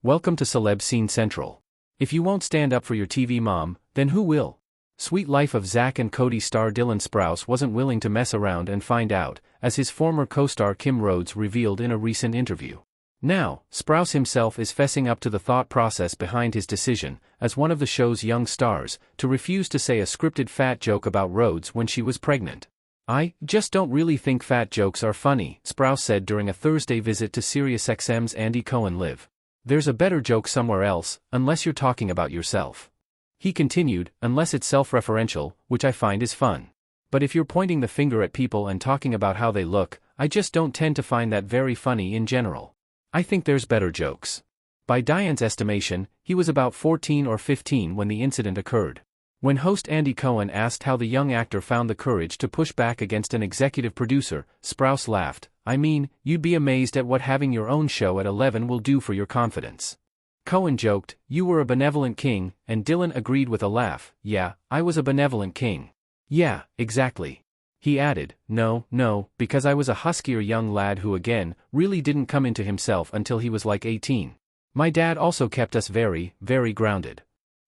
Welcome to Celeb Scene Central. If you won't stand up for your TV mom, then who will? Sweet Life of Zack and Cody star Dylan Sprouse wasn't willing to mess around and find out, as his former co-star Kim Rhodes revealed in a recent interview. Now, Sprouse himself is fessing up to the thought process behind his decision, as one of the show's young stars, to refuse to say a scripted fat joke about Rhodes when she was pregnant. "I just don't really think fat jokes are funny," Sprouse said during a Thursday visit to SiriusXM's Andy Cohen Live. "There's a better joke somewhere else, unless you're talking about yourself." He continued, "Unless it's self-referential, which I find is fun. But if you're pointing the finger at people and talking about how they look, I just don't tend to find that very funny in general. I think there's better jokes." By Diane's estimation, he was about 14 or 15 when the incident occurred. When host Andy Cohen asked how the young actor found the courage to push back against an executive producer, Sprouse laughed, "I mean, you'd be amazed at what having your own show at 11 will do for your confidence." Cohen joked, "You were a benevolent king," and Dylan agreed with a laugh, "Yeah, I was a benevolent king. Yeah, exactly." He added, No, because I was a huskier young lad who again, really didn't come into himself until he was like 18. My dad also kept us very, very grounded."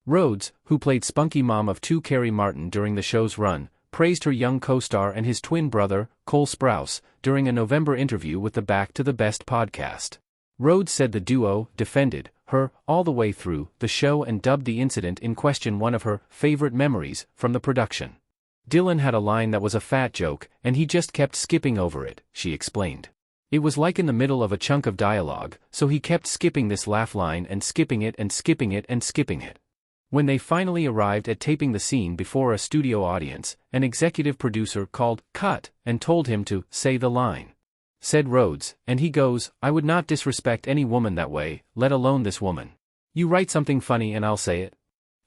Rhodes, who played spunky mom of two Carrie Martin during the show's run, praised her young co-star and his twin brother, Cole Sprouse, during a November interview with the Back to the Best podcast. Rhodes said the duo defended her all the way through the show and dubbed the incident in question one of her favorite memories from the production. "Dylan had a line that was a fat joke, and he just kept skipping over it," she explained. "It was like in the middle of a chunk of dialogue, so he kept skipping this laugh line and skipping it and skipping it and skipping it." When they finally arrived at taping the scene before a studio audience, an executive producer called "cut" and told him to say the line. Said Rhodes, and he goes, "I would not disrespect any woman that way, let alone this woman. You write something funny and I'll say it."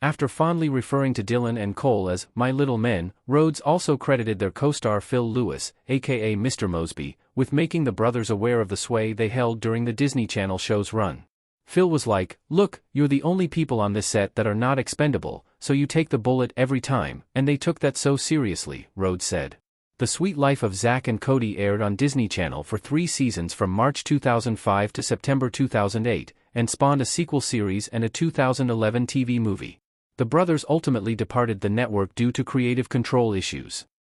After fondly referring to Dylan and Cole as "my little men," Rhodes also credited their co-star Phil Lewis, aka Mr. Mosby, with making the brothers aware of the sway they held during the Disney Channel show's run. Phil was like, "Look, you're the only people on this set that are not expendable, so you take the bullet every time," and they took that so seriously, Rhodes said. The Sweet Life of Zack and Cody aired on Disney Channel for 3 seasons from March 2005 to September 2008, and spawned a sequel series and a 2011 TV movie. The brothers ultimately departed the network due to creative control issues.